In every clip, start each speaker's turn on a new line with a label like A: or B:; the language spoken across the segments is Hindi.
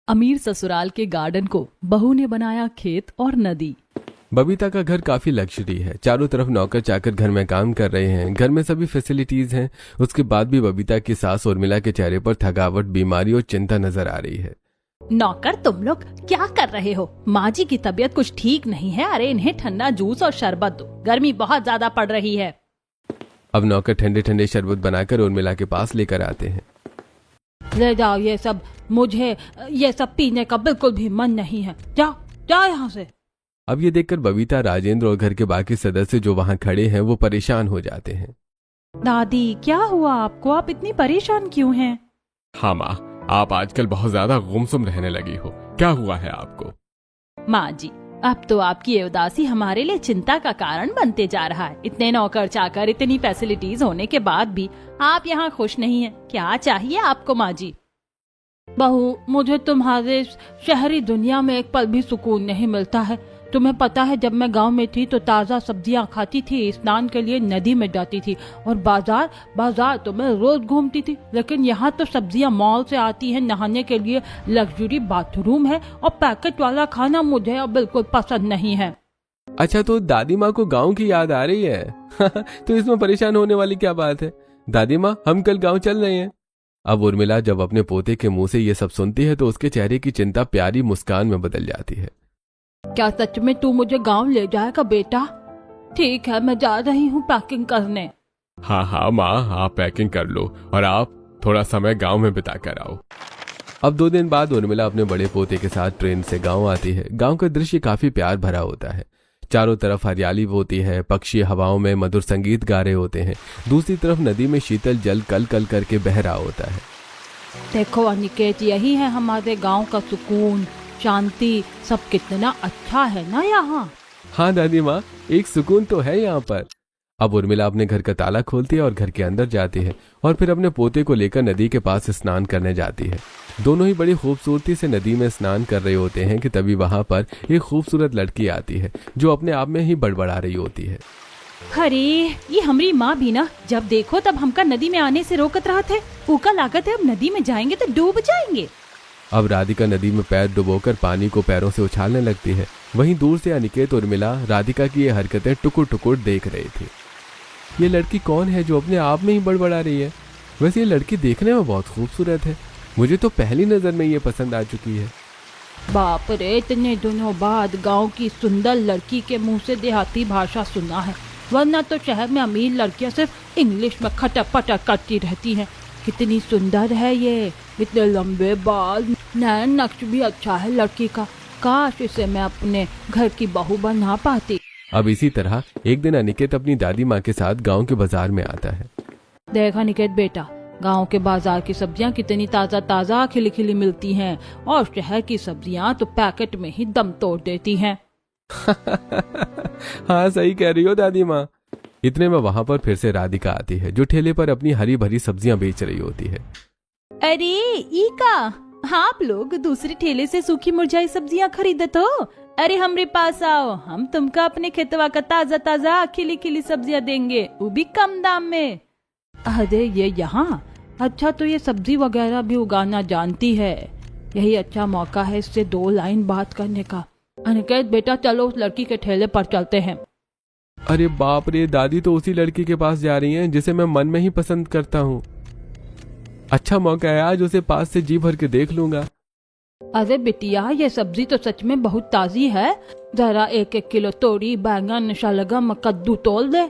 A: अमीर ससुराल के गार्डन को बहू ने बनाया खेत और नदी।
B: बबीता का घर काफी लग्जरी है। चारों तरफ नौकर चाकर घर में काम कर रहे हैं। घर में सभी फैसिलिटीज हैं। उसके बाद भी बबीता की सास उर्मिला के चेहरे पर थकावट, बीमारी और चिंता नजर आ रही है।
A: नौकर, तुम लोग क्या कर रहे हो? माँ जी की तबीयत कुछ ठीक नहीं है। अरे इन्हें ठंडा जूस और शरबत दो, गर्मी बहुत ज्यादा पड़ रही है।
B: अब नौकर ठंडे ठंडे शरबत बनाकर उर्मिला के पास लेकर आते हैं।
A: ले जाओ ये सब, मुझे ये सब पीने का बिल्कुल भी मन नहीं है। जाओ जाओ यहाँ से।
B: अब ये देखकर बबीता, राजेंद्र और घर के बाकी सदस्य जो वहाँ खड़े हैं वो परेशान हो जाते हैं।
A: दादी, क्या हुआ आपको? आप इतनी परेशान क्यों हैं?
C: हाँ माँ, आप आजकल बहुत ज्यादा गुमसुम रहने लगी हो। क्या हुआ है आपको?
A: माँ जी, अब तो आपकी ये उदासी हमारे लिए चिंता का कारण बनते जा रहा है। इतने नौकर चाकर, इतनी फैसिलिटीज होने के बाद भी आप यहाँ खुश नहीं हैं। क्या चाहिए आपको माँ जी? बहू, मुझे तुम्हारे शहरी दुनिया में एक पल भी सुकून नहीं मिलता है। तुम्हें पता है, जब मैं गांव में थी तो ताज़ा सब्जियां खाती थी, स्नान के लिए नदी में जाती थी और बाजार तो मैं रोज घूमती थी। लेकिन यहाँ तो सब्जियां मॉल से आती हैं, नहाने के लिए लग्जरी बाथरूम है और पैकेट वाला खाना मुझे अब बिल्कुल पसंद नहीं है।
B: अच्छा, तो दादी माँ को गाँव की याद आ रही है? तो इसमें परेशान होने वाली क्या बात है? दादी माँ, हम कल गाँव चल रहे हैं। अब उर्मिला जब अपने पोते के मुंह से ये सब सुनती है तो उसके चेहरे की चिंता प्यारी मुस्कान में बदल जाती है।
A: क्या सच में तू मुझे गांव ले जाएगा बेटा? ठीक है, मैं जा रही हूँ पैकिंग करने।
C: हाँ माँ, आप पैकिंग कर लो और आप थोड़ा समय गांव में बिता कर आओ।
B: अब 2 दिन बाद उर्मिला अपने बड़े पोते के साथ ट्रेन से गांव आती है। गांव का दृश्य काफी प्यार भरा होता है। चारों तरफ हरियाली होती है, पक्षी हवाओं में मधुर संगीत गा रहे होते हैं। दूसरी तरफ नदी में शीतल जल कल कल करके बह रहा होता है।
A: देखो अनिकेत, यही है हमारे गांव का सुकून, शांति, सब कितना अच्छा है ना यहाँ।
B: हाँ दादी माँ, एक सुकून तो है यहाँ पर। अब उर्मिला अपने घर का ताला खोलती है और घर के अंदर जाती है और फिर अपने पोते को लेकर नदी के पास स्नान करने जाती है। दोनों ही बड़ी खूबसूरती से नदी में स्नान कर रहे होते हैं कि तभी वहां पर एक खूबसूरत लड़की आती है जो अपने आप में ही बड़बड़ा रही होती है।
A: अरे ये हमारी माँ भी ना, जब देखो तब हमका नदी में आने से रोकत रहा थे। ऊका लागत है, अब नदी में जाएंगे तो डूब जाएंगे।
B: अब राधिका नदी में पैर डुबोकर पानी को पैरों से उछालने लगती है। वहीं दूर से अनिकेत उर्मिला राधिका की ये हरकतें टुकुर टुकुर देख रही थी। ये लड़की कौन है जो अपने आप में ही बड़बड़ा रही है? वैसे ये लड़की देखने में बहुत खूबसूरत है। मुझे तो पहली नजर में ये पसंद आ चुकी है।
A: बाप रे, इतने दिनों बाद गांव की सुंदर लड़की के मुंह से देहाती भाषा सुना है। वरना तो शहर में अमीर लड़कियां सिर्फ इंग्लिश में खटर पटर करती रहती हैं। कितनी सुंदर है ये, इतने लंबे बाल, नैन नक्श भी अच्छा है लड़की का। काश इसे मैं अपने घर की बहू बना पाती।
B: अब इसी तरह एक दिन अनिकेत अपनी दादी माँ के साथ गांव के बाजार में आता है।
A: देख अनिकेत बेटा, गांव के बाजार की सब्जियां कितनी ताजा ताजा खिली खिली मिलती हैं और शहर की सब्जियां तो पैकेट में ही दम तोड़ देती हैं।
B: हाँ, सही कह रही हो दादी माँ। इतने में वहां पर फिर से राधिका आती है जो ठेले पर अपनी हरी भरी सब्जियां बेच रही होती है।
A: अरे ईका, हाँ आप लोग दूसरे ठेले से सूखी मुरझाई सब्जियां खरीदत हो? अरे हमारे पास आओ, हम तुमको अपने खेतवा का ताजा ताजा खिली खिली सब्जियां देंगे, वो भी कम दाम में। अरे ये यहाँ, अच्छा तो ये सब्जी वगैरह भी उगाना जानती है। यही अच्छा मौका है इससे 2 लाइन बात करने का। अनिकेत बेटा, चलो उस लड़की के ठेले पर चलते हैं।
B: अरे बाप रे, दादी तो उसी लड़की के पास जा रही हैं जिसे मैं मन में ही पसंद करता हूँ। अच्छा मौका है, आज उसे पास से जी भर के देख लूंगा।
A: अरे बिटिया, ये सब्जी तो सच में बहुत ताजी है। जरा 1-1 किलो तोरी, बैंगन, शलगम, कद्दू तोल दे।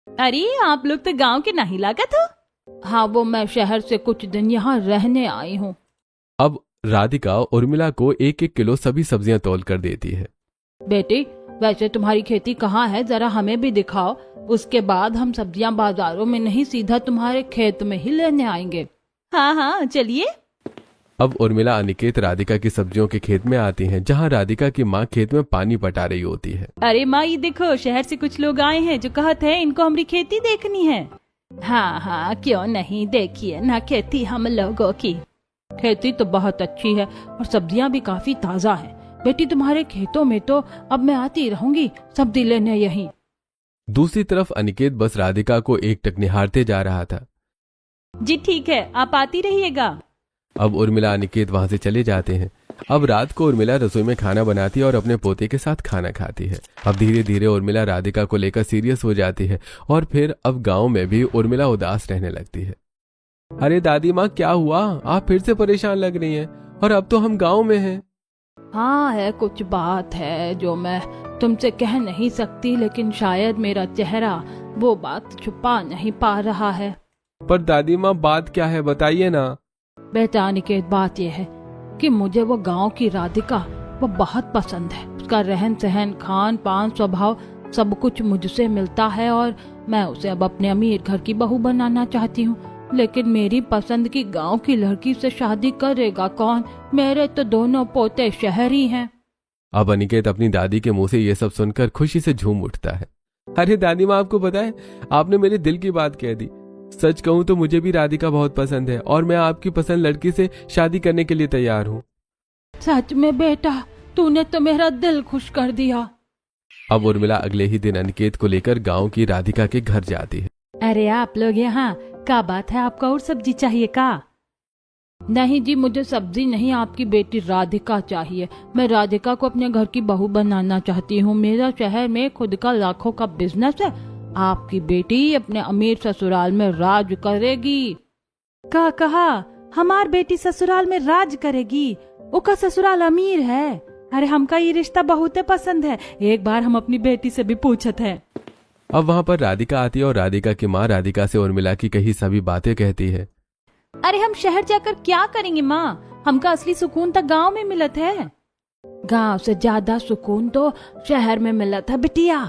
A: अरे आप लोग तो गांव के नहीं लागत हो? हाँ, वो मैं शहर से कुछ दिन यहाँ रहने आई हूँ।
B: अब राधिका उर्मिला को 1-1 किलो सभी सब्जियां तोल कर देती है।
A: बेटी, वैसे तुम्हारी खेती कहाँ है, जरा हमें भी दिखाओ। उसके बाद हम सब्जियां बाजारों में नहीं, सीधा तुम्हारे खेत में ही लेने आएंगे। हाँ चलिए।
B: अब उर्मिला, अनिकेत राधिका की सब्जियों के खेत में आती हैं जहां राधिका की माँ खेत में पानी पटा रही होती है।
A: अरे माँ, ये देखो, शहर से कुछ लोग आए हैं जो कहते हैं इनको हमारी खेती देखनी है। हाँ, क्यों नहीं, देखिए ना खेती हम लोगों की। खेती तो बहुत अच्छी है और सब्जियां भी काफी ताजा हैं। बेटी, तुम्हारे खेतों में तो अब मैं आती रहूंगी सब्जी लेने यहीं।
B: दूसरी तरफ अनिकेत बस राधिका को एकटक निहारते जा रहा था।
A: जी ठीक है, आप आती रहिएगा।
B: अब उर्मिला अनिकेत वहां से चले जाते हैं। अब रात को उर्मिला रसोई में खाना बनाती है और अपने पोते के साथ खाना खाती है। अब धीरे धीरे उर्मिला राधिका को लेकर सीरियस हो जाती है और फिर अब गांव में भी उर्मिला उदास रहने लगती है। अरे दादी माँ, क्या हुआ? आप फिर से परेशान लग रही हैं और अब तो हम गांव में हैं।
A: हाँ, है कुछ बात है जो मैं तुमसे कह नहीं सकती, लेकिन शायद मेरा चेहरा वो बात छुपा नहीं पा रहा है।
B: पर दादी माँ, बात क्या है, बताइए ना।
A: बेटा अनिकेत, बात यह है कि मुझे वो गांव की राधिका वो बहुत पसंद है। उसका रहन सहन, खान पान, स्वभाव सब कुछ मुझसे मिलता है और मैं उसे अब अपने अमीर घर की बहू बनाना चाहती हूँ। लेकिन मेरी पसंद की गांव की लड़की से शादी करेगा कौन? मेरे तो दोनों पोते शहरी हैं।
B: अब अनिकेत अपनी दादी के मुंह से ये सब सुनकर खुशी से झूम उठता है। अरे दादी माँ, आपको पता है, आपने मेरे दिल की बात कह दी। सच कहूँ तो मुझे भी राधिका बहुत पसंद है और मैं आपकी पसंद लड़की से शादी करने के लिए तैयार हूँ।
A: सच में बेटा, तूने तो मेरा दिल खुश कर दिया।
B: अब उर्मिला अगले ही दिन अनिकेत को लेकर गांव की राधिका के घर जाती है।
A: अरे आप लोग यहाँ, क्या बात है? आपको और सब्जी चाहिए का? नहीं जी, मुझे सब्जी नहीं, आपकी बेटी राधिका चाहिए। मैं राधिका को अपने घर की बहू बनाना चाहती हूँ। मेरा शहर में खुद का लाखों का बिजनेस है। आपकी बेटी अपने अमीर ससुराल में राज करेगी। क्या कहा? हमार बेटी ससुराल में राज करेगी? उसका ससुराल अमीर है। अरे हमका ये रिश्ता बहुत पसंद है। एक बार हम अपनी बेटी से भी पूछत है।
B: अब वहाँ पर राधिका आती है और राधिका की माँ राधिका से उर्मिला की कही सभी बातें कहती है।
A: अरे हम शहर जाकर क्या करेंगे माँ? हमका असली सुकून तो गांव में मिलत है। गांव से ज्यादा सुकून तो शहर में मिलत है बिटिया।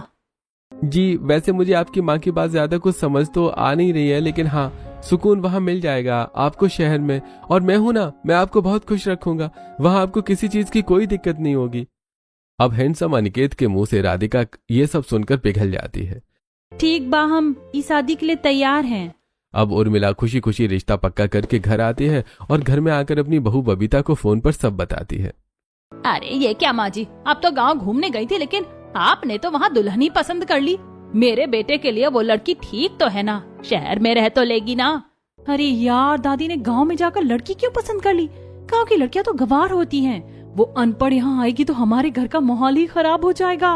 B: जी, वैसे मुझे आपकी माँ की बात ज्यादा कुछ समझ तो आ नहीं रही है, लेकिन हाँ, सुकून वहाँ मिल जाएगा आपको शहर में। और मैं हूं ना, मैं आपको बहुत खुश रखूंगा। वहाँ आपको किसी चीज की कोई दिक्कत नहीं होगी। अब हैंडसम अनिकेत के मुंह से राधिका ये सब सुनकर पिघल जाती है।
A: ठीक बा, हम इस शादी के लिए तैयार हैं।
B: अब उर्मिला खुशी खुशी रिश्ता पक्का करके घर आती है और घर में आकर अपनी बहू बबीता को फोन पर सब बताती है।
A: अरे ये क्या माँ जी, आप तो गांव घूमने गई थी, लेकिन आपने तो वहाँ दुल्हन ही पसंद कर ली। मेरे बेटे के लिए वो लड़की ठीक तो है ना? शहर में रह तो लेगी ना? अरे यार, दादी ने गांव में जाकर लड़की क्यों पसंद कर ली? गांव की लड़कियां तो गंवार होती हैं। वो अनपढ़ यहाँ आएगी तो हमारे घर का माहौल ही खराब हो जाएगा।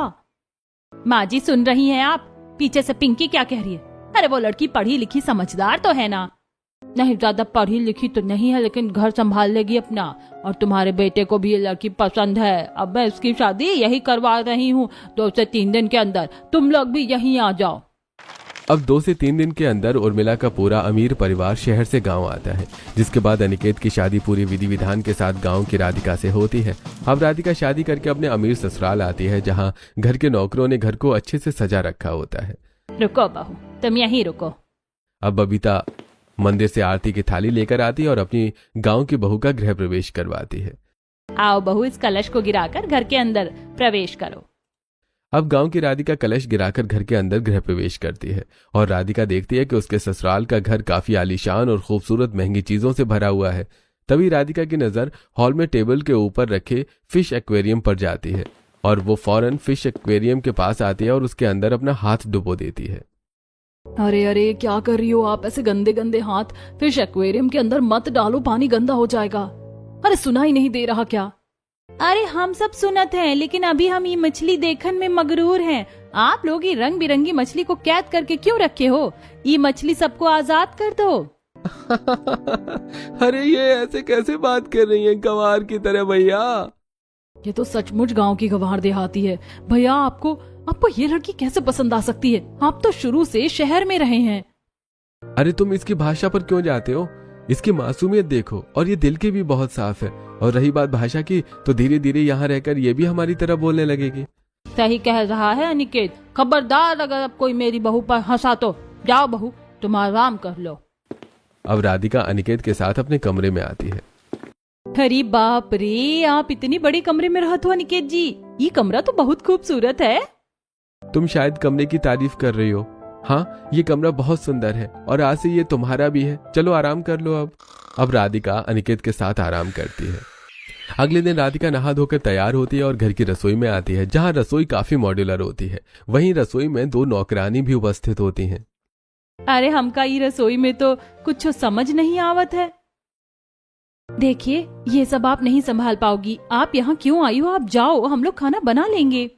A: माँ जी सुन रही हैं आप? पीछे से पिंकी क्या कह रही है? अरे वो लड़की पढ़ी लिखी समझदार तो है ना? नहीं, ज्यादा पढ़ी लिखी तो नहीं है, लेकिन घर संभाल लेगी अपना। और तुम्हारे बेटे को भी ये लड़की पसंद है। अब मैं इसकी शादी यही करवा रही हूँ। 2 से 3 दिन के अंदर तुम लोग भी यहीं आ जाओ।
B: अब 2 से 3 दिन के अंदर उर्मिला का पूरा अमीर परिवार शहर से गांव आता है, जिसके बाद अनिकेत की शादी पूरी विधि विधान के साथ गांव की राधिका से होती है। अब राधिका शादी करके अपने अमीर ससुराल आती है, जहां घर के नौकरों ने घर को अच्छे से सजा रखा होता है।
A: रुको बहू, तुम यहीं रुको।
B: अब बबीता मंदिर से आरती की थाली लेकर आती है और अपनी गांव की बहू का गृह प्रवेश करवाती है।
A: आओ बहू, इस कलश को गिराकर घर के अंदर प्रवेश करो।
B: अब गांव की राधिका कलश गिराकर घर के अंदर गृह प्रवेश करती है और राधिका देखती है कि उसके ससुराल का घर काफी आलीशान और खूबसूरत महंगी चीजों से भरा हुआ है। तभी राधिका की नजर हॉल में टेबल के ऊपर रखे फिश एक्वेरियम पर जाती है और वो फौरन फिश एक्वेरियम के पास आती है और उसके अंदर अपना हाथ डुबो देती है।
A: अरे अरे, क्या कर रही हो आप? ऐसे गंदे गंदे हाथ फिश एक्वेरियम के अंदर मत डालो, पानी गंदा हो जाएगा। अरे सुनाई नहीं दे रहा क्या? अरे हम सब सुनत हैं, लेकिन अभी हम ये मछली देखन में मगरूर हैं। आप लोग ये रंग बिरंगी मछली को कैद करके क्यों रखे हो? ये मछली सबको आजाद कर दो।
B: अरे ये ऐसे कैसे बात कर रही हैं गंवार की तरह भैया?
A: ये तो सचमुच गांव की गंवार देहाती है। भैया, आपको ये लड़की कैसे पसंद आ सकती है? आप तो शुरू से शहर में रहे हैं।
B: अरे तुम इसकी भाषा पर क्यों जाते हो? इसकी मासूमियत देखो, और ये दिल की भी बहुत साफ है। और रही बात भाषा की, तो धीरे धीरे यहाँ रहकर ये भी हमारी तरह बोलने लगेगी।
A: सही कह रहा है अनिकेत। खबरदार, अगर अब कोई मेरी बहू पर हंसा तो जाओ बहू, तुम आराम कर लो।
B: अब राधिका अनिकेत के साथ अपने कमरे में आती है।
A: अरे बाप रे, आप इतनी बड़ी कमरे में रहते हो अनिकेत जी? ये कमरा तो बहुत खूबसूरत है।
B: तुम शायद कमरे की तारीफ कर रही हो। हाँ, ये कमरा बहुत सुंदर है और आज से ये तुम्हारा भी है। चलो आराम कर लो। अब राधिका अनिकेत के साथ आराम करती है। अगले दिन राधिका नहा धोकर तैयार होती है और घर की रसोई में आती है, जहाँ रसोई काफी मॉड्यूलर होती है। वहीं रसोई में 2 नौकरानी भी उपस्थित होती हैं।
A: अरे हमका ये रसोई में तो कुछ समझ नहीं आवत है। देखिए, ये सब आप नहीं संभाल पाओगी। आप यहाँ क्यों आई हो? आप जाओ, हम लोग खाना बना लेंगे।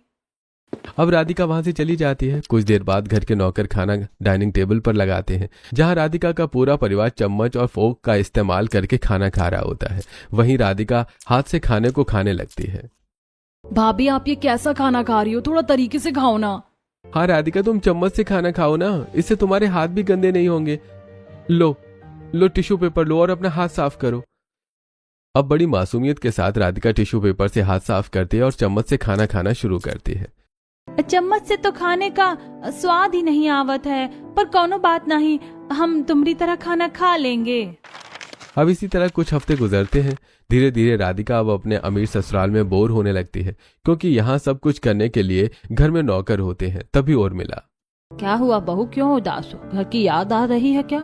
B: अब राधिका वहां से चली जाती है। कुछ देर बाद घर के नौकर खाना डाइनिंग टेबल पर लगाते हैं, जहां राधिका का पूरा परिवार चम्मच और फोक का इस्तेमाल करके खाना खा रहा होता है। वहीं राधिका हाथ से खाने को खाने लगती है।
A: भाभी, आप ये कैसा खाना खा रही हो? थोड़ा तरीके से खाओ ना।
B: हाँ राधिका, तुम चम्मच से खाना खाओ ना, इससे तुम्हारे हाथ भी गंदे नहीं होंगे। लो लो, टिश्यू पेपर लो और अपना हाथ साफ करो। अब बड़ी मासूमियत के साथ राधिका टिश्यू पेपर से हाथ साफ करती है और चम्मच से खाना खाना शुरू करती है।
A: चम्मच से तो खाने का स्वाद ही नहीं आवत है, पर कोनो बात नहीं, हम तुम्हारी तरह खाना खा लेंगे।
B: अब इसी तरह कुछ हफ्ते गुजरते हैं। धीरे धीरे राधिका अब अपने अमीर ससुराल में बोर होने लगती है, क्योंकि यहाँ सब कुछ करने के लिए घर में नौकर होते हैं। तभी और मिला।
A: क्या हुआ बहू, क्यों उदास हो? घर की याद आ रही है क्या?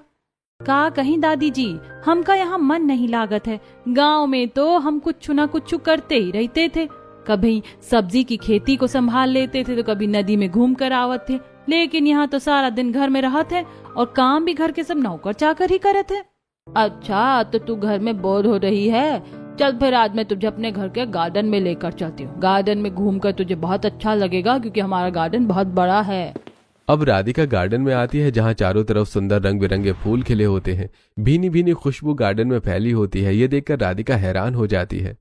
A: का कहीं दादी जी, हमका यहाँ मन नहीं लागत है। गांव में तो हम कुछ न कुछ करते ही रहते थे। कभी सब्जी की खेती को संभाल लेते थे, तो कभी नदी में घूम कर आवत थे। लेकिन यहाँ तो सारा दिन घर में रहत है और काम भी घर के सब नौकर चाकर ही करत है। अच्छा, तो तू घर में बोर हो रही है? चल फिर आज मैं तुझे अपने घर के गार्डन में लेकर चलती हूँ। गार्डन में घूमकर तुझे बहुत अच्छा लगेगा, क्योंकि हमारा गार्डन बहुत बड़ा है।
B: अब राधिका गार्डन में आती है, जहाँ चारों तरफ सुंदर रंग बिरंगे फूल खिले होते हैं। भीनी भीनी खुशबू गार्डन में फैली होती है। ये देखकर राधिका हैरान हो जाती है।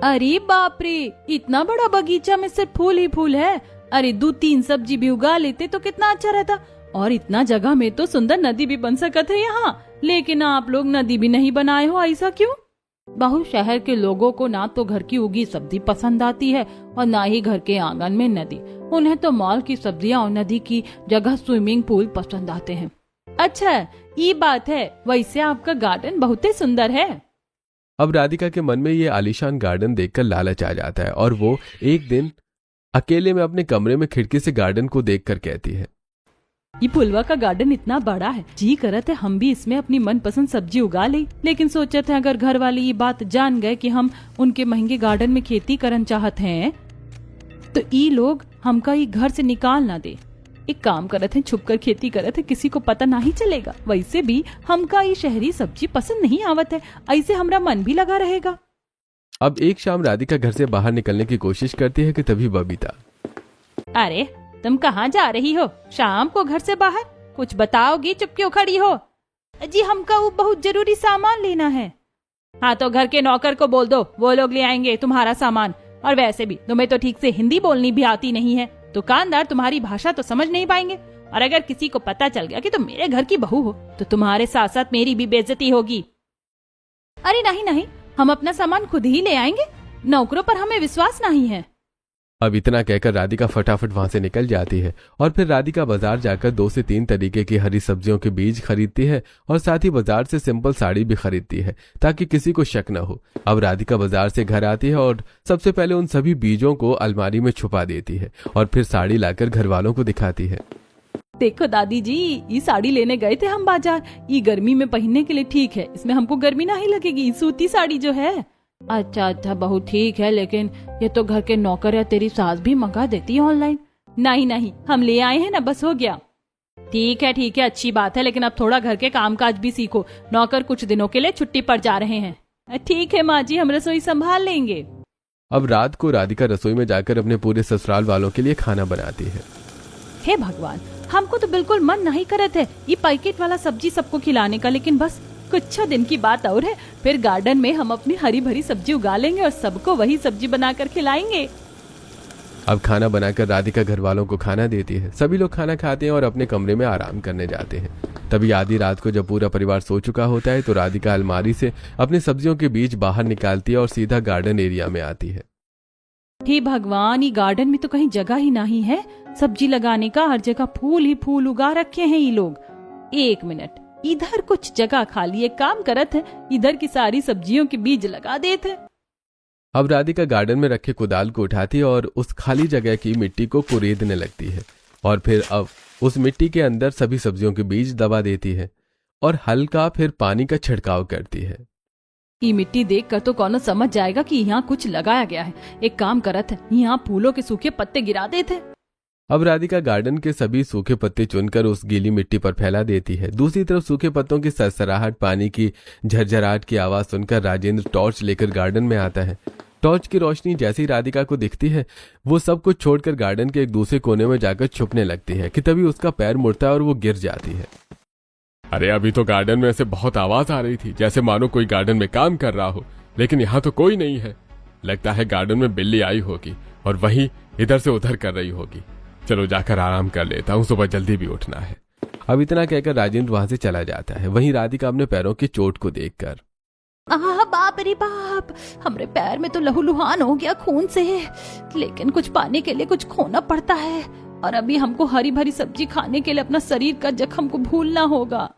A: अरे बाप रे, इतना बड़ा बगीचा में सिर्फ फूल ही फूल है। अरे 2-3 सब्जी भी उगा लेते तो कितना अच्छा रहता। और इतना जगह में तो सुंदर नदी भी बन सकत है यहाँ। लेकिन आप लोग नदी भी नहीं बनाए हो, ऐसा क्यों? बहु शहर के लोगों को ना तो घर की उगी सब्जी पसंद आती है और ना ही घर के आंगन में नदी। उन्हें तो मॉल की सब्जियां और नदी की जगह स्विमिंग पूल पसंद आते हैं। अच्छा, ये बात है। वैसे आपका गार्डन बहुत ही सुंदर है।
B: अब राधिका के मन में ये आलीशान गार्डन देखकर लालच आ जाता है और वो एक दिन अकेले में अपने कमरे में खिड़की से गार्डन को देखकर कहती है,
A: ये फुलवा का गार्डन इतना बड़ा है, जी करत है हम भी इसमें अपनी मनपसंद सब्जी उगा ले। लेकिन सोचते हैं अगर घर वाले ये बात जान गए कि हम उनके महंगे गार्डन में खेती करना चाहते हैं, तो ये लोग हमका ये घर से निकाल ना दे। एक काम करत है, छुप कर खेती करत है, किसी को पता नहीं चलेगा। वैसे भी हमका ये शहरी सब्जी पसंद नहीं आवत है, ऐसे हमारा मन भी लगा रहेगा।
B: अब एक शाम राधिका घर से बाहर निकलने की कोशिश करती है कि तभी बबीता,
A: अरे तुम कहाँ जा रही हो शाम को घर से बाहर? कुछ बताओगी? चुप क्यों खड़ी हो? जी हमका वो बहुत जरूरी सामान लेना है। हाँ तो घर के नौकर को बोल दो, वो लोग ले आएंगे तुम्हारा सामान। और वैसे भी तुम्हें तो ठीक से हिंदी बोलनी भी आती नहीं है। दुकानदार तुम्हारी भाषा तो समझ नहीं पाएंगे। और अगर किसी को पता चल गया कि तुम मेरे घर की बहू हो, तो तुम्हारे साथ साथ मेरी भी बेइज्जती होगी। अरे नहीं नहीं, हम अपना सामान खुद ही ले आएंगे। नौकरों पर हमें विश्वास नहीं है।
B: अब इतना कहकर राधिका फटाफट वहां से निकल जाती है। और फिर राधिका बाजार जाकर 2 से 3 तरीके की हरी सब्जियों के बीज खरीदती है और साथ ही बाजार से सिंपल साड़ी भी खरीदती है, ताकि किसी को शक न हो। अब राधिका बाजार से घर आती है और सबसे पहले उन सभी बीजों को अलमारी में छुपा देती है और फिर साड़ी लाकर घर वालों को दिखाती है।
A: देखो दादी जी, ये साड़ी लेने गए थे हम बाजार। ये गर्मी में पहनने के लिए ठीक है, इसमें हमको गर्मी नहीं लगेगी। सूती साड़ी जो है। अच्छा अच्छा, बहुत ठीक है, लेकिन ये तो घर के नौकर या तेरी सास भी मंगा देती है ऑनलाइन। नहीं नहीं, हम ले आए हैं ना, बस हो गया। ठीक है, अच्छी बात है, लेकिन अब थोड़ा घर के कामकाज भी सीखो। नौकर कुछ दिनों के लिए छुट्टी पर जा रहे हैं। ठीक है माँ जी, हम रसोई संभाल लेंगे।
B: अब रात को राधिका रसोई में जाकर अपने पूरे ससुराल वालों के लिए खाना बनाती है।
A: हे भगवान, हमको तो बिल्कुल मन नहीं करत है ये पैकेट वाला सब्जी सबको खिलाने का, लेकिन बस कुछ दिन की बात और है, फिर गार्डन में हम अपनी हरी भरी सब्जी उगा लेंगे और सबको वही सब्जी बनाकर खिलाएंगे।
B: अब खाना बनाकर राधिका घर वालों को खाना देती है। सभी लोग खाना खाते हैं और अपने कमरे में आराम करने जाते हैं। तभी आधी रात को जब पूरा परिवार सो चुका होता है, तो राधिका अलमारी से अपने सब्जियों के बीज बाहर निकालती है और सीधा गार्डन एरिया में आती है।
A: हे भगवान, ये गार्डन में तो कहीं जगह ही नहीं है सब्जी लगाने का। हर जगह फूल ही फूल उगा रखे हैं ये लोग। एक मिनट, इधर कुछ जगह खाली, एक काम करत है, इधर की सारी सब्जियों के बीज लगा देते।
B: अब राधिका गार्डन में रखे कुदाल को उठाती है और उस खाली जगह की मिट्टी को कुरेदने लगती है और फिर अब उस मिट्टी के अंदर सभी सब्जियों के बीज दबा देती है और हल्का फिर पानी का छिड़काव करती है।
A: ये मिट्टी देखकर तो कौन समझ जाएगा कि यहाँ कुछ लगाया गया है। एक काम करत है, यहाँ फूलों के सूखे पत्ते गिरा देते।
B: अब राधिका गार्डन के सभी सूखे पत्ते चुनकर उस गीली मिट्टी पर फैला देती है। दूसरी तरफ सूखे पत्तों की सरसराहट, पानी की झरझराहट की आवाज सुनकर राजेंद्र टॉर्च लेकर गार्डन में आता है। टॉर्च की रोशनी जैसी राधिका को दिखती है, वो सब कुछ छोड़कर गार्डन के एक दूसरे कोने में जाकर छुपने लगती है कि तभी उसका पैर मुड़ता है और वो गिर जाती है।
C: अरे अभी तो गार्डन में से बहुत आवाज आ रही थी, जैसे मानो कोई गार्डन में काम कर रहा हो, लेकिन यहाँ तो कोई नहीं है। लगता है गार्डन में बिल्ली आई होगी और वही इधर से उधर कर रही होगी। चलो जाकर आराम कर लेता हूँ, सुबह जल्दी भी उठना है।
B: अब इतना कहकर राजेंद्र वहां से चला जाता है। वहीं राधिका अपने पैरों की चोट को देखकर,
A: बाप रे बाप, हमरे पैर में तो लहूलुहान हो गया खून से। लेकिन कुछ पाने के लिए कुछ खोना पड़ता है, और अभी हमको हरी भरी सब्जी खाने के लिए अपना शरीर का जख्म को भूलना होगा।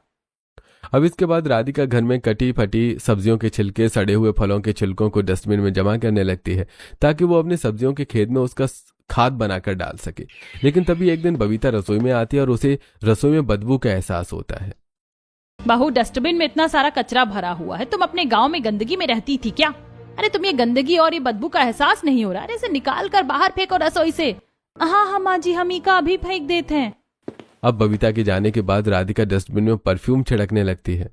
B: अब इसके बाद राधिका घर में कटी फटी सब्जियों के छिलके, सड़े हुए फलों के छिलकों को डस्टबिन में जमा करने लगती है ताकि वो अपने सब्जियों के खेत में उसका खाद बनाकर डाल सके। लेकिन तभी एक दिन बबीता रसोई में आती है और उसे रसोई में बदबू का एहसास होता है।
A: बहू, डस्टबिन में इतना सारा कचरा भरा हुआ है, तुम अपने गांव में गंदगी में रहती थी क्या? अरे तुम ये गंदगी और ये बदबू का एहसास नहीं हो रहा? अरे इसे निकाल कर बाहर फेंको रसोई से। हाँ माँ जी, हम ही का अभी फेंक देते हैं।
B: अब बबीता के जाने के बाद राधिका डस्टबिन में परफ्यूम छिड़कने लगती है।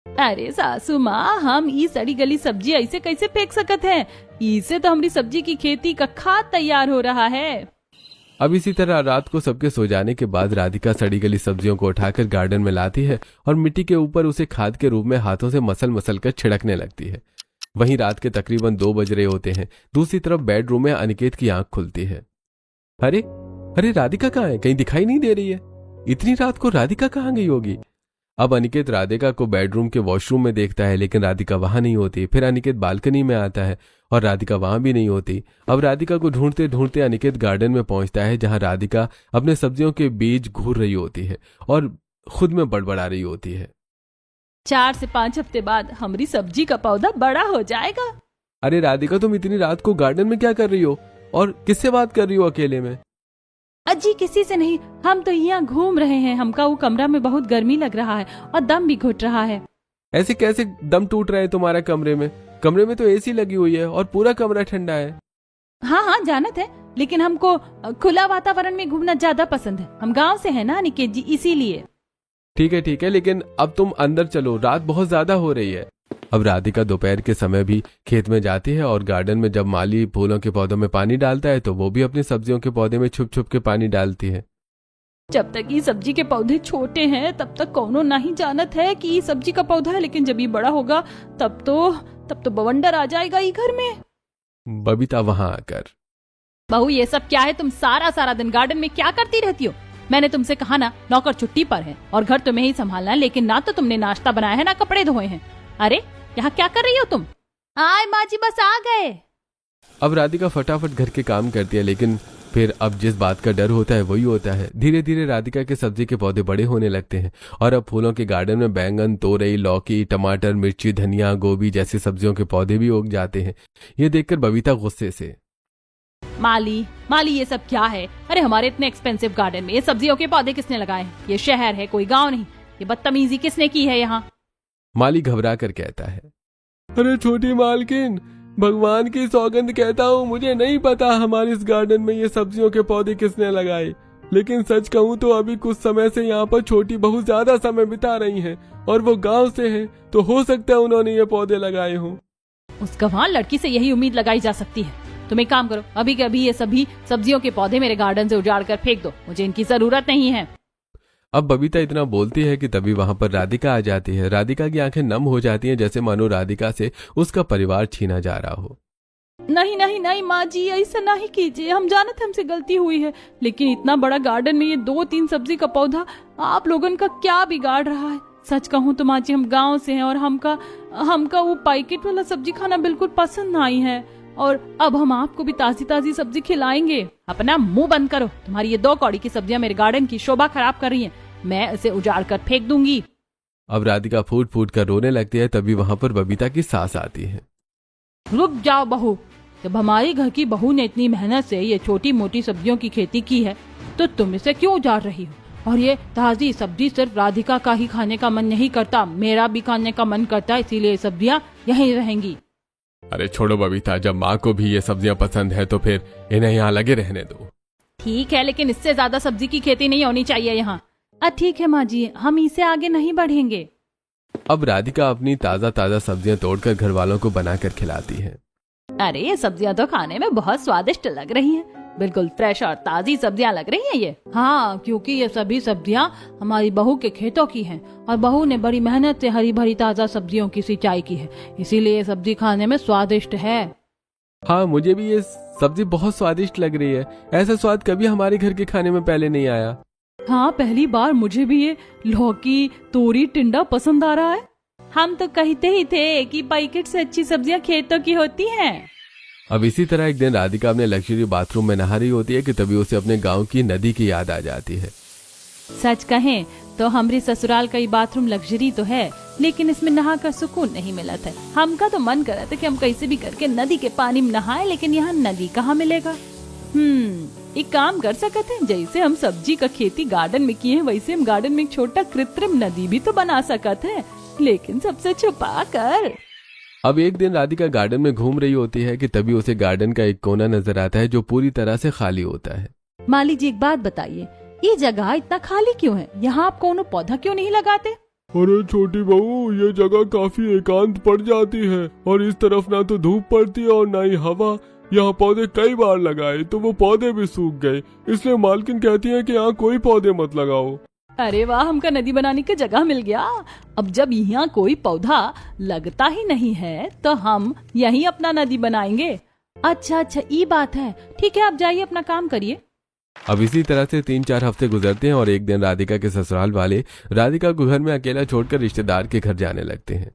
A: अरे सासू माँ, हम ई सड़ी गली सब्जी ऐसे कैसे फेंक सकते हैं? इससे तो हमारी सब्जी की खेती का खाद तैयार हो रहा है।
B: अब इसी तरह रात को सबके सो जाने के बाद राधिका सड़ी गली सब्जियों को उठाकर गार्डन में लाती है और मिट्टी के ऊपर उसे खाद के रूप में हाथों से मसल मसल कर छिड़कने लगती है। वहीं रात के तकरीबन 2 बज रहे होते हैं। दूसरी तरफ बेडरूम में अनिकेत की आंख खुलती है। अरे अरे, राधिका कहाँ है? कहीं दिखाई नहीं दे रही है। इतनी रात को राधिका कहाँ गई होगी? अब अनिकेत राधिका को बेडरूम के वॉशरूम में देखता है, लेकिन राधिका वहां नहीं होती। फिर अनिकेत बालकनी में आता है और राधिका वहां भी नहीं होती। अब राधिका को ढूंढते ढूंढते अनिकेत गार्डन में पहुंचता है, जहां राधिका अपने सब्जियों के बीज घूर रही होती है और खुद में बड़बड़ा रही होती है।
A: 4 से 5 हफ्ते बाद हमारी सब्जी का पौधा बड़ा हो जाएगा।
B: अरे राधिका, तुम इतनी रात को गार्डन में क्या कर रही हो और किससे बात कर रही हो अकेले में?
A: अजी, किसी से नहीं, हम तो यहाँ घूम रहे हैं। हमका वो कमरा में बहुत गर्मी लग रहा है और दम भी घुट रहा है।
B: ऐसे कैसे दम टूट रहा है तुम्हारा कमरे में? कमरे में तो एसी लगी हुई है और पूरा कमरा ठंडा है।
A: हाँ, जानत है, लेकिन हमको खुला वातावरण में घूमना ज्यादा पसंद है। हम गांव से हैं ना अनिकेत जी, इसीलिए।
B: ठीक है, लेकिन अब तुम अंदर चलो, रात बहुत ज्यादा हो रही है। अब राधिका दोपहर के समय भी खेत में जाती है और गार्डन में जब माली फूलों के पौधों में पानी डालता है तो वो भी अपनी सब्जियों के पौधे में छुप छुप के पानी डालती है।
A: जब तक ये सब्जी के पौधे छोटे हैं तब तक कौनो नहीं जानत है कि ये सब्जी का पौधा है, लेकिन जब ये बड़ा होगा तब तो बवंडर आ जाएगा ये घर में।
B: बबीता वहां आकर,
A: बहू, ये सब क्या है? तुम सारा दिन गार्डन में क्या करती रहती हो? मैंने तुमसे कहा ना, नौकर छुट्टी पर है और घर तुम्हें ही संभालना है, लेकिन ना तो तुमने नाश्ता बनाया है ना कपड़े धोए हैं। अरे यहाँ क्या कर रही हो तुम? आए माँ जी, बस आ गए।
B: अब राधिका फटाफट घर के काम करती है, लेकिन फिर अब जिस बात का डर होता है वही होता है। धीरे धीरे राधिका के सब्जी के पौधे बड़े होने लगते हैं और अब फूलों के गार्डन में बैंगन, तोरई, लौकी, टमाटर, मिर्ची, धनिया, गोभी जैसी सब्जियों के पौधे भी उग जाते हैं। ये देखकर बबीता गुस्से से,
A: माली, ये सब क्या है? अरे हमारे इतने एक्सपेंसिव गार्डन में ये सब्जियों के पौधे किसने लगाए हैं? ये शहर है, कोई गाँव नहीं। ये बदतमीजी किसने की है यहाँ?
B: माली घबरा कर कहता है, अरे छोटी मालकिन, भगवान की सौगंध कहता हूँ, मुझे नहीं पता हमारे इस गार्डन में ये सब्जियों के पौधे किसने लगाए। लेकिन सच कहूँ तो अभी कुछ समय से यहाँ पर छोटी बहुत ज्यादा समय बिता रही हैं और वो गांव से हैं, तो हो सकता है उन्होंने ये पौधे लगाए हों।
A: उस गंवार लड़की से यही उम्मीद लगाई जा सकती है। तुम एक काम करो, अभी के अभी ये सभी सब्जियों के पौधे मेरे गार्डन से उजाड़ कर फेंक दो, मुझे इनकी जरूरत नहीं है।
B: अब बबीता इतना बोलती है कि तभी वहां पर राधिका आ जाती है। राधिका की आंखें नम हो जाती हैं, जैसे मानो राधिका से उसका परिवार छीना जा रहा हो।
A: नहीं माँ जी, ऐसा नहीं कीजिए। हम जानते हैं हमसे गलती हुई है, लेकिन इतना बड़ा गार्डन में ये 2-3 सब्जी का पौधा आप लोगों का क्या बिगाड़ रहा है? सच कहूँ तो माँ जी, हम गाँव से हैं और हमका वो पैकेट वाला सब्जी खाना बिल्कुल पसंद नहीं है, और अब हम आपको भी ताजी सब्जी खिलाएंगे। अपना मुंह बंद करो, तुम्हारी ये 2 कौड़ी की सब्जियां मेरे गार्डन की शोभा खराब कर रही हैं। मैं इसे उजाड़ कर फेंक दूंगी।
B: अब राधिका फूट फूट कर रोने लगती है। तभी वहां पर बबीता की सास आती है।
A: रुक जाओ बहू, जब हमारी घर की बहू ने इतनी मेहनत से ये छोटी मोटी सब्जियों की खेती की है तो तुम इसे क्यों उजाड़ रही हो? और ये ताजी सब्जी सिर्फ राधिका का ही खाने का मन नहीं करता, मेरा भी खाने का मन करता है, इसीलिए सब्जियां यहीं रहेंगी।
C: अरे छोड़ो बबीता, जब माँ को भी ये सब्जियां पसंद है तो फिर इन्हें यहाँ लगे रहने दो।
A: ठीक है, लेकिन इससे ज्यादा सब्जी की खेती नहीं होनी चाहिए यहाँ। ठीक है माँ जी, हम इसे आगे नहीं बढ़ेंगे।
B: अब राधिका अपनी ताजा ताजा सब्जियां तोड़कर घर वालों को बनाकर खिलाती है।
A: अरे ये सब्जियां तो खाने में बहुत स्वादिष्ट लग रही हैं। बिल्कुल फ्रेश और ताजी सब्जियां लग रही हैं ये। हाँ, क्योंकि ये सभी सब्जियां हमारी बहू के खेतों की हैं और बहू ने बड़ी मेहनत से हरी भरी ताजा सब्जियों की सिंचाई की है, इसीलिए ये सब्जी खाने में स्वादिष्ट है।
B: हाँ, मुझे भी ये सब्जी बहुत स्वादिष्ट लग रही है। ऐसा स्वाद कभी हमारे घर के खाने में पहले नहीं आया।
A: हाँ, पहली बार मुझे भी ये लौकी, तोरी, टिंडा पसंद आ रहा है। हम तो कहते ही थे कि पैकेट से अच्छी सब्जियां खेतों की होती हैं।
B: अब इसी तरह एक दिन राधिका अपने लग्जरी बाथरूम में नहा रही होती है कि तभी उसे अपने गांव की नदी की याद आ जाती है।
A: सच कहें तो हमारे ससुराल का ये बाथरूम लग्जरी तो है, लेकिन इसमें नहाकर सुकून नहीं मिला था। हमका तो मन कर रहा था कि हम कैसे भी करके नदी के पानी में नहाए, लेकिन यहाँ नदी कहाँ मिलेगा। एक काम कर सकते हैं, जैसे हम सब्जी का खेती गार्डन में किए हैं, वैसे हम गार्डन में एक छोटा कृत्रिम नदी भी तो बना सकते हैं, लेकिन सबसे छुपा कर।
B: अब एक दिन राधिका गार्डन में घूम रही होती है कि तभी उसे गार्डन का एक कोना नजर आता है जो पूरी तरह से खाली होता है।
A: माली जी, एक बात बताइए, ये जगह इतना खाली क्यों है? यहाँ आप कोनो पौधा क्यों नहीं लगाते?
C: अरे छोटी बहू, ये जगह काफी एकांत पड़ जाती है और इस तरफ ना तो धूप पड़ती है और ना ही हवा। यहाँ पौधे कई बार लगाए तो वो पौधे भी सूख गए, इसलिए मालकिन कहती है कि यहाँ कोई पौधे मत लगाओ।
A: अरे वाह, हमका नदी बनाने की जगह मिल गया। अब जब यहाँ कोई पौधा लगता ही नहीं है तो हम यहीं अपना नदी बनाएंगे। अच्छा, ये बात है। ठीक है, आप जाइए, अपना काम करिए।
B: अब इसी तरह से 3-4 हफ्ते गुजरते हैं और एक दिन राधिका के ससुराल वाले राधिका को घर में अकेला छोड़कर रिश्तेदार के घर जाने लगते हैं।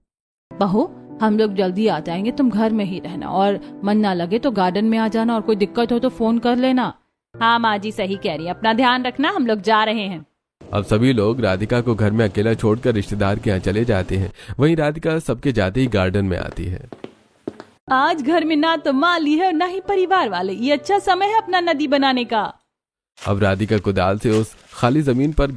A: बहू, हम लोग जल्दी आ जाएंगे, तुम घर में ही रहना और मन ना लगे तो गार्डन में आ जाना और कोई दिक्कत हो तो फोन कर लेना। हाँ माँ जी, सही कह रही है, अपना ध्यान रखना, हम लोग जा रहे हैं।
B: अब सभी लोग राधिका को घर में अकेला छोड़कर रिश्तेदार के यहाँ चले जाते हैं। वहीं राधिका सबके जाते ही गार्डन में आती है।
A: आज घर में ना तो माली है ना ही परिवार वाले, ये अच्छा समय है अपना नदी बनाने का।
B: अब राधिका कुदाल से उस खाली जमीन पर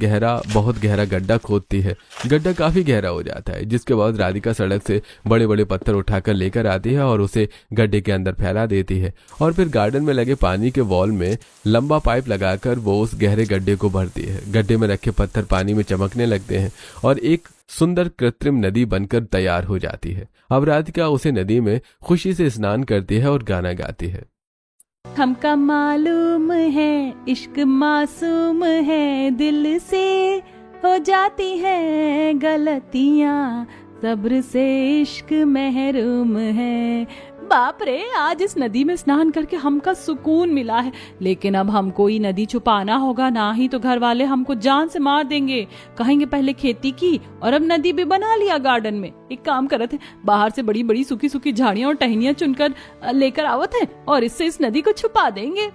B: बहुत गहरा गड्ढा खोदती है। गड्ढा काफी गहरा हो जाता है, जिसके बाद राधिका सड़क से बड़े बड़े पत्थर उठाकर लेकर आती है और उसे गड्ढे के अंदर फैला देती है और फिर गार्डन में लगे पानी के वॉल में लंबा पाइप लगाकर वो उस गहरे गड्ढे को भरती है। गड्ढे में रखे पत्थर पानी में चमकने लगते हैं और एक सुंदर कृत्रिम नदी बनकर तैयार हो जाती है। अब राधिका उसे नदी में खुशी से स्नान करती है और गाना गाती है।
A: हमका मालूम है इश्क मासूम है, दिल से हो जाती है गलतियाँ, सब्र से इश्क महरूम है। बाप रे, आज इस नदी में स्नान करके हमका सुकून मिला है, लेकिन अब हमको ये नदी छुपाना होगा, ना ही तो घर वाले हमको जान से मार देंगे। कहेंगे पहले खेती की और अब नदी भी बना लिया गार्डन में। एक काम करते हैं, बाहर से बड़ी बड़ी सूखी सूखी झाड़ियां और टहनियां चुनकर लेकर आवत है और इससे इस नदी को छुपा देंगे।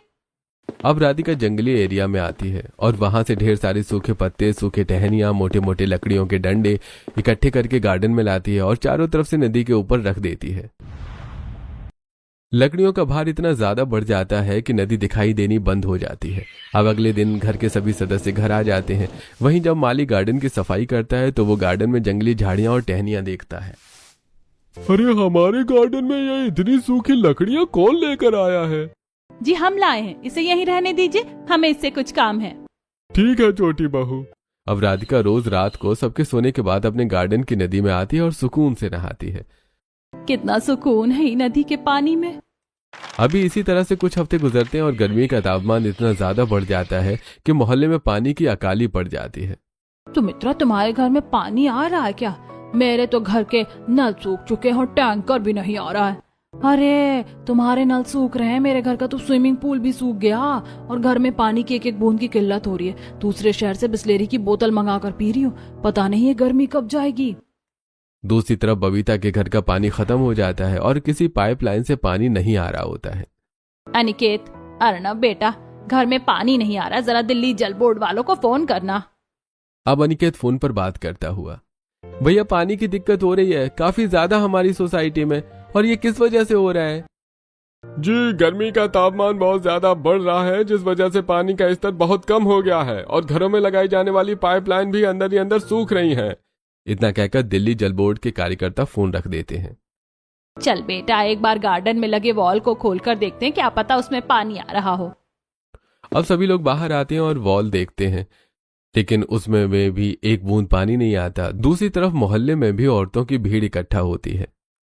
B: अब राधिका जंगली एरिया में आती है और वहां से ढेर सारे सूखे पत्ते, सूखे टहनियां, मोटे मोटे लकड़ियों के डंडे इकट्ठे करके गार्डन में लाती है और चारों तरफ से नदी के ऊपर रख देती है। लकड़ियों का भार इतना ज्यादा बढ़ जाता है कि नदी दिखाई देनी बंद हो जाती है। अब अगले दिन घर के सभी सदस्य घर आ जाते हैं। वहीं जब माली गार्डन की सफाई करता है तो वो गार्डन में जंगली झाड़ियां और टहनियां देखता है।
C: अरे हमारे गार्डन में ये इतनी सूखी लकड़ियाँ कौन लेकर आया है?
A: जी हम लाए हैं, इसे यहीं रहने दीजिए, हमें इससे कुछ काम है।
C: ठीक है छोटी बहू।
B: अब राधिका रोज रात को सबके सोने के बाद अपने गार्डन की नदी में आती है और सुकून से नहाती है।
A: कितना सुकून है नदी के पानी में।
B: अभी इसी तरह से कुछ हफ्ते गुजरते हैं और गर्मी का तापमान इतना ज्यादा बढ़ जाता है कि मोहल्ले में पानी की अकाली पड़ जाती है।
A: तो मित्रा, तुम्हारे घर में पानी आ रहा है क्या? मेरे तो घर के नल सूख चुके हैं और टैंकर भी नहीं आ रहा है। अरे तुम्हारे नल सूख रहे हैं, मेरे घर का तो स्विमिंग पूल भी सूख गया और घर में पानी की एक एक बूंद की किल्लत हो रही है। दूसरे शहर से बिस्लेरी की बोतल मंगा कर पी रही हूँ, पता नहीं ये गर्मी कब जाएगी।
B: दूसरी तरफ बबीता के घर का पानी खत्म हो जाता है और किसी पाइपलाइन से पानी नहीं आ रहा होता है।
A: अनिकेत, अर्णव बेटा, घर में पानी नहीं आ रहा, जरा दिल्ली जल बोर्ड वालों को फोन करना।
B: अब अनिकेत फोन पर बात करता हुआ, भैया पानी की दिक्कत हो रही है काफी ज्यादा हमारी सोसाइटी में, और ये किस वजह से हो रहा है?
C: जी, गर्मी का तापमान बहुत ज्यादा बढ़ रहा है, जिस वजह से पानी का स्तर बहुत कम हो गया है और घरों में लगाई जाने वाली पाइपलाइन भी अंदर ही अंदर सूख रही हैं।
B: इतना कहकर दिल्ली जल बोर्ड के कार्यकर्ता फोन रख देते हैं।
A: चल बेटा, एक बार गार्डन में लगे वॉल को खोलकर देखते हैं, क्या पता उसमें पानी आ रहा हो।
B: अब सभी लोग बाहर आते हैं और वॉल देखते हैं, लेकिन उसमें में भी एक बूंद पानी नहीं आता। दूसरी तरफ मोहल्ले में भी औरतों की भीड़ इकट्ठा होती है।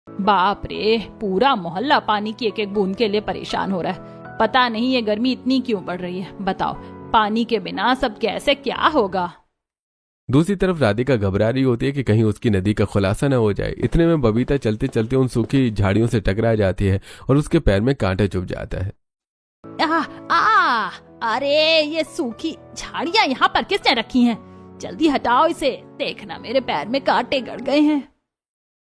A: बाप रे, पूरा मोहल्ला पानी की एक एक बूंद के लिए परेशान हो रहा है। पता नहीं ये गर्मी इतनी क्यों बढ़ रही है। बताओ, पानी के बिना सब कैसे क्या होगा।
B: दूसरी तरफ राधिका घबरा रही होती है कि कहीं उसकी नदी का खुलासा न हो जाए। इतने में बबीता चलते चलते उन सूखी झाड़ियों से टकरा जाती है और उसके पैर में कांटा चुभ जाता है।
A: अरे ये सूखी झाड़ियाँ यहाँ पर किसने रखी हैं? जल्दी हटाओ इसे, देखना मेरे पैर में कांटे गड़ गए हैं।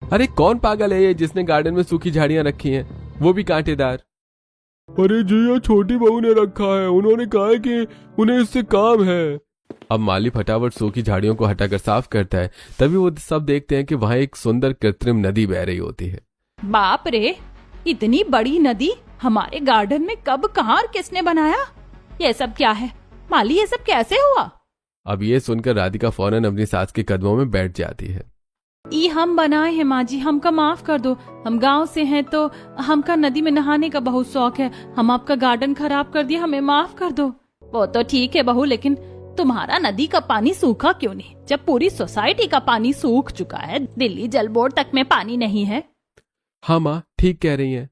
B: अरे कौन पागल है ये जिसने गार्डन में सूखी झाड़ियां रखी हैं, वो भी कांटेदार।
C: अरे जी, ये छोटी बहू ने रखा है, उन्होंने कहा है कि उन्हें इससे काम है।
B: अब माली फटाफट सूखी झाड़ियों को हटाकर साफ करता है। तभी वो सब देखते हैं कि वहां एक सुंदर कृत्रिम नदी बह रही होती है।
A: बाप रे, इतनी बड़ी नदी हमारे गार्डन में कब, कहाँ और किसने बनाया? ये सब क्या है माली, ये सब कैसे हुआ?
B: अब ये सुनकर राधिका फौरन अपनी सास के कदमों में बैठ जाती है।
A: ई हम बनाए हैं माँ जी, हमका माफ कर दो। हम गांव से हैं तो हमका नदी में नहाने का बहुत शौक है। हम आपका गार्डन खराब कर दिया, हमें माफ कर दो। वो तो ठीक है बहू, लेकिन तुम्हारा नदी का पानी सूखा क्यों नहीं, जब पूरी सोसाइटी का पानी सूख चुका है? दिल्ली जल बोर्ड तक में पानी नहीं है।
B: हाँ माँ, ठीक कह रही हैं।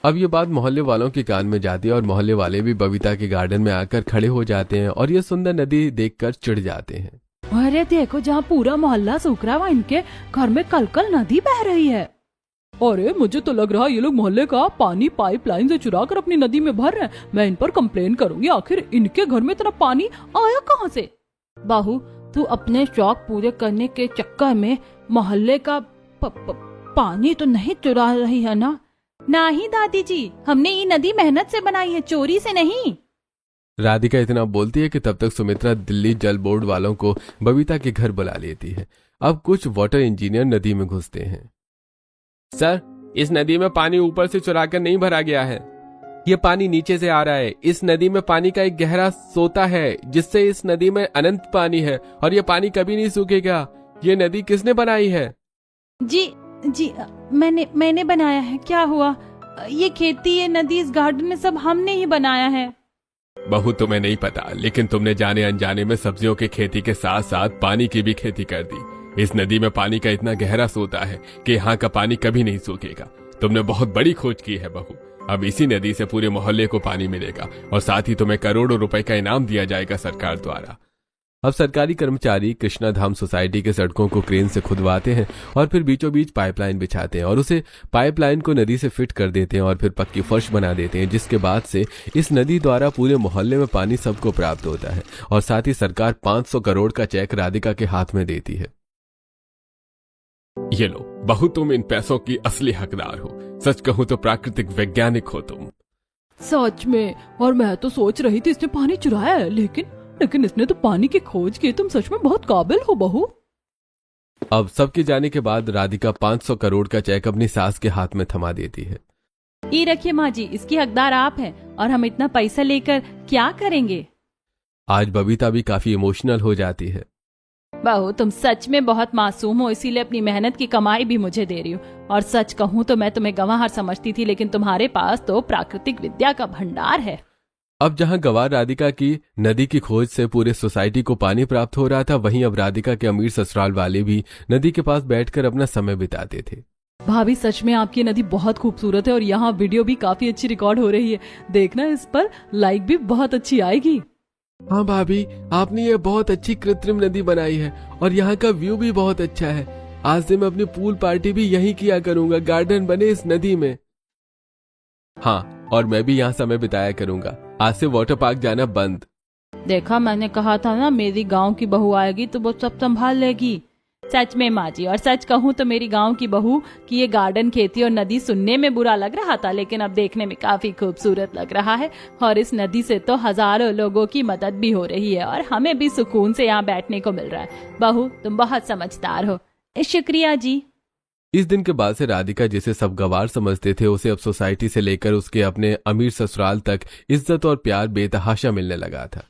B: अब ये बात मोहल्ले वालों के कान में जाती है और मोहल्ले वाले भी बबीता के गार्डन में आकर खड़े हो जाते हैं और ये सुंदर नदी देखकर चिढ़ जाते हैं।
A: अरे देखो, जहाँ पूरा मोहल्ला सूख रहा है वहाँ इनके घर में कल नदी बह रही है। अरे मुझे तो लग रहा है ये लोग मोहल्ले का पानी पाइपलाइन से चुरा कर अपनी नदी में भर रहे हैं। मैं इन पर कंप्लेन करूंगी, आखिर इनके घर में इतना पानी आया कहाँ से? बहू, तू अपने शौक पूरे करने के चक्कर में मोहल्ले का पानी तो नहीं चुरा रही है ना? नहीं दादी जी, हमने ये नदी मेहनत से बनाई है, चोरी से नहीं।
B: राधिका इतना बोलती है कि तब तक सुमित्रा दिल्ली जल बोर्ड वालों को बबीता के घर बुला लेती है। अब कुछ वाटर इंजीनियर नदी में घुसते हैं। सर, इस नदी में पानी ऊपर से चुराकर नहीं भरा गया है, ये पानी नीचे से आ रहा है। इस नदी में पानी का एक गहरा सोता है जिससे इस नदी में अनंत पानी है और ये पानी कभी नहीं सूखेगा। ये नदी किसने बनाई है?
A: जी जी, मैंने बनाया है। क्या हुआ? ये खेती, ये नदी, इस गार्डन में सब हमने ही बनाया है।
C: बहू, तुम्हें नहीं पता, लेकिन तुमने जाने अनजाने में सब्जियों की खेती के साथ साथ पानी की भी खेती कर दी। इस नदी में पानी का इतना गहरा सोता है कि यहाँ का पानी कभी नहीं सूखेगा। तुमने बहुत बड़ी खोज की है बहू। अब इसी नदी से पूरे मोहल्ले को पानी मिलेगा और साथ ही तुम्हें करोड़ों रुपए का इनाम दिया जाएगा सरकार द्वारा।
B: अब सरकारी कर्मचारी कृष्णा धाम सोसाइटी के सड़कों को क्रेन से खुदवाते हैं और फिर बीचों बीच पाइपलाइन बिछाते हैं और उसे पाइपलाइन को नदी से फिट कर देते हैं और फिर पक्की फर्श बना देते हैं, जिसके बाद से इस नदी द्वारा पूरे मोहल्ले में पानी सबको प्राप्त होता है और साथ ही सरकार 500 करोड़ का चेक राधिका के हाथ में देती है।
C: ये लो बहू, तुम इन पैसों की असली हकदार हो। सच कहूं तो प्राकृतिक वैज्ञानिक हो तुम।
A: सच में? और मैं तो सोच रही थी इसने पानी चुराया है, लेकिन इसने तो पानी की खोज की। तुम सच में बहुत काबिल हो बहू।
B: अब सबके जाने के बाद राधिका 500 करोड़ का चेक अपनी सास के हाथ में थमा देती है।
A: ये रखिए माँ जी, इसकी हकदार आप हैं और हम इतना पैसा लेकर क्या करेंगे?
B: आज बबीता भी काफी इमोशनल हो जाती है।
A: बहू, तुम सच में बहुत मासूम हो, इसीलिए अपनी मेहनत की कमाई भी मुझे दे रही हो। और सच कहूँ तो मैं तुम्हें गंवार समझती थी, लेकिन तुम्हारे पास तो प्राकृतिक विद्या का भंडार है।
B: अब जहां गंवार राधिका की नदी की खोज से पूरे सोसाइटी को पानी प्राप्त हो रहा था, वहीं अब राधिका के अमीर ससुराल वाले भी नदी के पास बैठकर अपना समय बिताते थे।
A: भाभी, सच में आपकी नदी बहुत खूबसूरत है और यहाँ वीडियो भी काफी अच्छी रिकॉर्ड हो रही है। देखना, इस पर लाइक भी बहुत अच्छी आएगी।
B: हाँ भाभी, आपने ये बहुत अच्छी कृत्रिम नदी बनाई है और यहाँ का व्यू भी बहुत अच्छा है। आज से मैं अपनी पूल पार्टी भी यहीं किया करूंगा, गार्डन बने इस नदी में। हाँ, और मैं भी यहाँ समय बिताया करूंगा। आज से वाटर पार्क जाना बंद।
A: देखा, मैंने कहा था ना, मेरी गांव की बहू आएगी तो वो सब संभाल लेगी। सच में माँ जी, और सच कहूँ तो मेरी गांव की बहू की ये गार्डन, खेती और नदी सुनने में बुरा लग रहा था, लेकिन अब देखने में काफी खूबसूरत लग रहा है। और इस नदी से तो हजारों लोगों की मदद भी हो रही है और हमें भी सुकून से यहाँ बैठने को मिल रहा है। बहू, तुम बहुत समझदार हो। शुक्रिया जी।
B: इस दिन के बाद से राधिका, जिसे सब गंवार समझते थे, उसे अब सोसाइटी से लेकर उसके अपने अमीर ससुराल तक इज्जत और प्यार बेतहाशा मिलने लगा था।